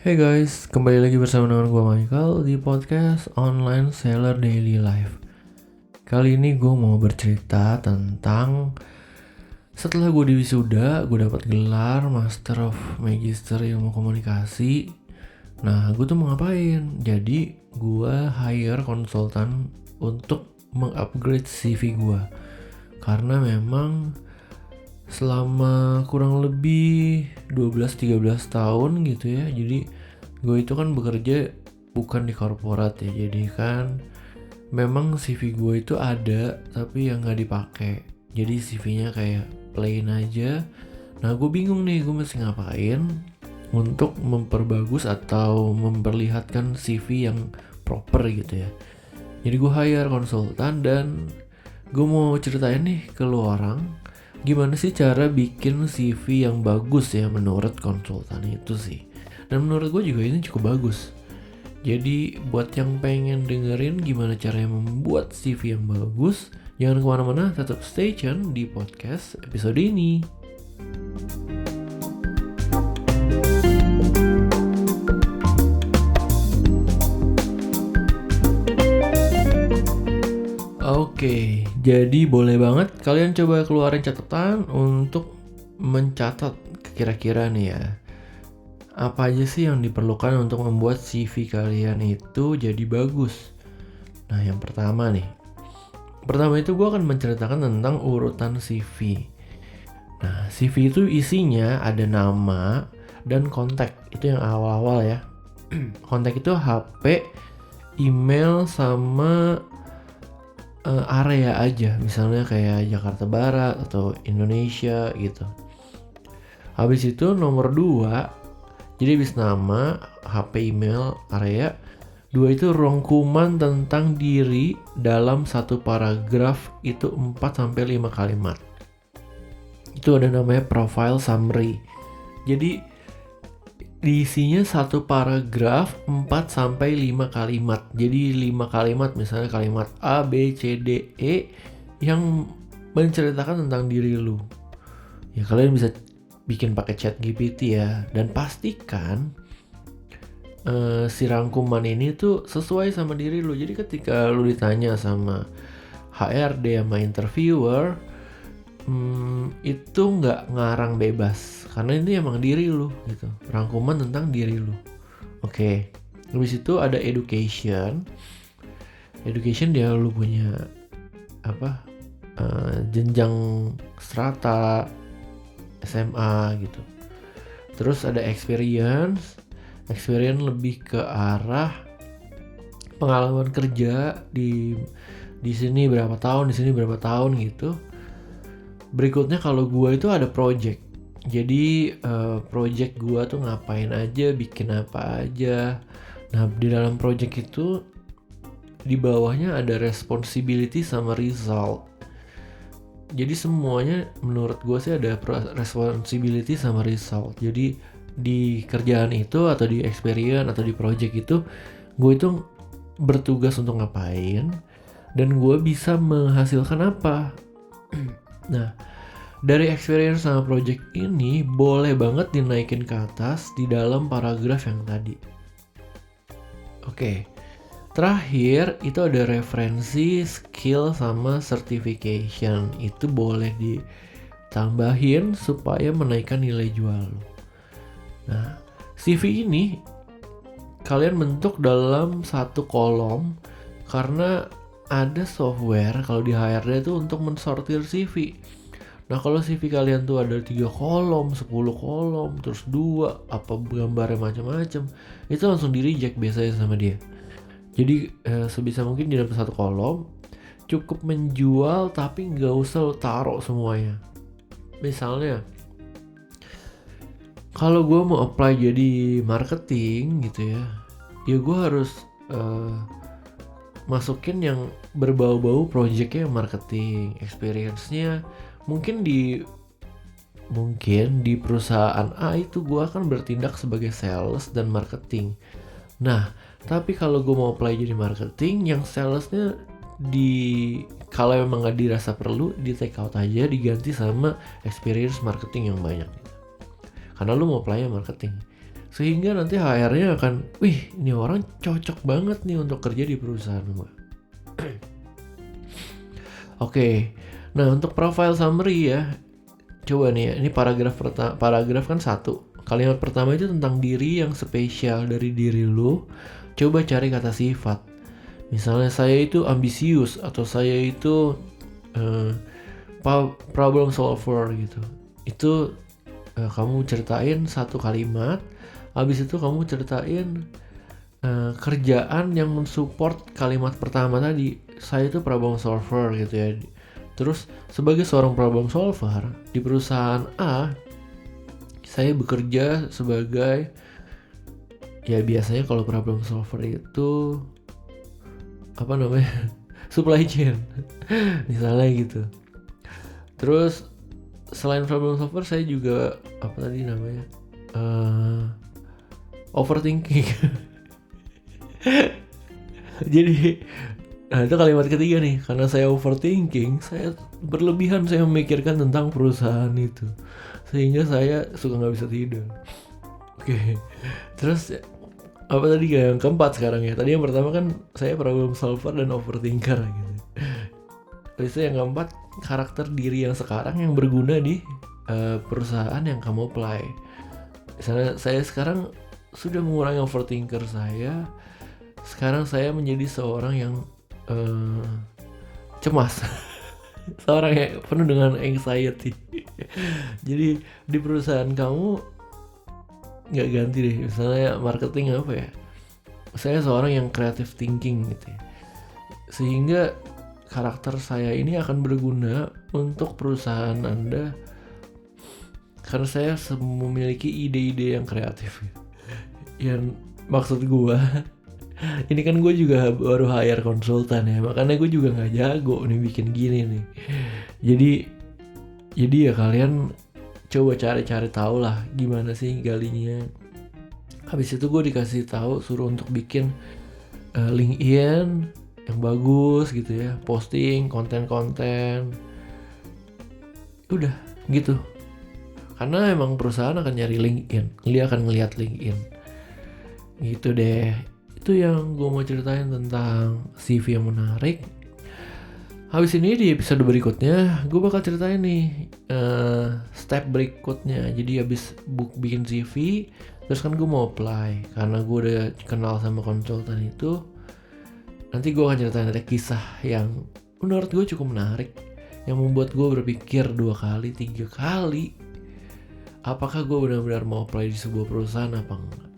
Hey guys, kembali lagi bersama dengan gue Michael di podcast Online Seller Daily Life. Kali ini gue mau bercerita tentang setelah gue di wisuda, gue dapat gelar Master of Magister Ilmu Komunikasi. Nah, gue tuh mau ngapain? Jadi, gue hire konsultan untuk mengupgrade CV gue. Karena memang selama kurang lebih 12-13 tahun gitu ya, jadi gue itu kan bekerja bukan di korporat ya, jadi kan memang CV gue itu ada tapi yang gak dipakai, jadi CV-nya kayak plain aja. Nah, gue bingung nih, gue mesti ngapain untuk memperbagus atau memperlihatkan CV yang proper gitu ya. Jadi gue hire konsultan dan gue mau ceritain nih ke lu orang gimana sih cara bikin CV yang bagus ya menurut konsultan itu sih. Dan menurut gue juga ini cukup bagus. Jadi buat yang pengen dengerin gimana caranya membuat CV yang bagus, jangan kemana-mana, tetap stay tune di podcast episode ini. Oke, jadi boleh banget kalian coba keluarin catatan untuk mencatat kira-kira nih ya, apa aja sih yang diperlukan untuk membuat CV kalian itu jadi bagus. Nah, yang pertama itu gue akan menceritakan tentang urutan CV. Nah, CV itu isinya ada nama dan kontak, itu yang awal-awal ya. Kontak itu HP, email, sama area aja, misalnya kayak Jakarta Barat atau Indonesia gitu. Habis itu nomor 2, jadi habis nama, HP, email, area. 2 itu rangkuman tentang diri dalam satu paragraf, itu 4-5 kalimat. Itu ada namanya profile summary. Jadi diisinya satu paragraf 4-5 kalimat. Jadi 5 kalimat, misalnya kalimat A, B, C, D, E yang menceritakan tentang diri lu. Ya kalian bisa bikin pakai ChatGPT ya, dan pastikan si rangkuman ini tuh sesuai sama diri lu. Jadi ketika lu ditanya sama HRD sama interviewer, itu nggak ngarang bebas, karena ini emang diri lu gitu, rangkuman tentang diri lu. Oke. Habis itu ada education dia lu punya apa, jenjang strata SMA gitu. Terus ada experience lebih ke arah pengalaman kerja di sini berapa tahun, di sini berapa tahun gitu. Berikutnya kalau gue itu ada project. Jadi project gue tuh ngapain aja, bikin apa aja. Nah, di dalam project itu di bawahnya ada responsibility sama result. Jadi semuanya menurut gue sih ada responsibility sama result. Jadi di kerjaan itu atau di experience atau di project itu, gue itu bertugas untuk ngapain dan gue bisa menghasilkan apa. Nah, dari experience sama project ini boleh banget dinaikin ke atas di dalam paragraf yang tadi. Oke. Terakhir itu ada referensi, skill, sama certification. Itu boleh ditambahin supaya menaikkan nilai jual lo. Nah, CV ini kalian bentuk dalam satu kolom karena ada software kalau di HRD itu untuk mensortir CV. Nah, kalau CV kalian tuh ada 3 kolom, 10 kolom, terus 2, apa gambarnya macam-macam, itu langsung di reject biasanya sama dia. Jadi sebisa mungkin di dalam satu kolom cukup menjual, tapi nggak usah taruh semuanya. Misalnya, kalau gue mau apply jadi marketing gitu ya gue harus masukin yang berbau-bau projectnya yang marketing, experience-nya mungkin di perusahaan A itu gue akan bertindak sebagai sales dan marketing. Nah, tapi kalau gue mau apply jadi marketing, yang salesnya kalau memang nggak dirasa perlu, di take out aja, diganti sama experience marketing yang banyak. Karena lu mau apply marketing. Sehingga nanti HR-nya akan, wih ini orang cocok banget nih untuk kerja di perusahaan gue. Oke, nah untuk profile summary ya, coba nih ya, ini paragraf kan 1. Kalimat pertama itu tentang diri yang spesial dari diri lu. Coba cari kata sifat. Misalnya saya itu ambisius, atau saya itu problem solver gitu. Itu kamu ceritain 1 kalimat. Habis itu kamu ceritain kerjaan yang mensupport kalimat pertama tadi. Saya itu problem solver gitu ya. Terus sebagai seorang problem solver di perusahaan A, saya bekerja sebagai, ya biasanya kalau problem solver itu apa namanya, supply chain misalnya gitu. Terus selain problem solver, saya juga apa tadi namanya, overthinking. Jadi itu kalimat ketiga nih, karena saya overthinking, saya berlebihan saya memikirkan tentang perusahaan itu, sehingga saya suka nggak bisa tidur. Oke. Terus apa tadi yang keempat sekarang ya? Tadi yang pertama kan saya problem solver dan overthinker gitu. Terus yang keempat, karakter diri yang sekarang yang berguna di perusahaan yang kamu apply. Misalnya saya sekarang sudah mengurangi overthinker saya. Sekarang saya menjadi seorang yang cemas. Seorang yang penuh dengan anxiety. Jadi di perusahaan kamu nggak ganti deh, misalnya marketing apa ya, saya seorang yang creative thinking gitu ya, sehingga karakter saya ini akan berguna untuk perusahaan Anda karena saya memiliki ide-ide yang kreatif. Yang maksud gue ini kan gue juga baru hire konsultan ya, makanya gue juga nggak jago nih bikin gini nih. Jadi ya kalian coba cari tahu lah gimana sih galinya. Habis itu gue dikasih tahu, suruh untuk bikin LinkedIn yang bagus gitu ya, posting konten-konten. Udah gitu. Karena emang perusahaan akan nyari LinkedIn, dia akan ngelihat LinkedIn. Gitu deh. Itu yang gue mau ceritain tentang CV yang menarik. Habis ini di episode berikutnya gue bakal ceritain nih step berikutnya. Jadi habis bikin CV, terus kan gue mau apply. Karena gue udah kenal sama konsultan itu, nanti gue akan ceritain ada kisah yang menurut gue cukup menarik, yang membuat gue berpikir 2 kali, 3 kali, apakah gue benar-benar mau apply di sebuah perusahaan apa enggak.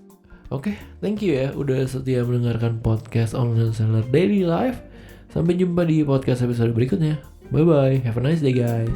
Oke, thank you ya udah setia mendengarkan podcast Online Seller Daily Life. Sampai jumpa di podcast episode berikutnya. Bye bye, have a nice day guys.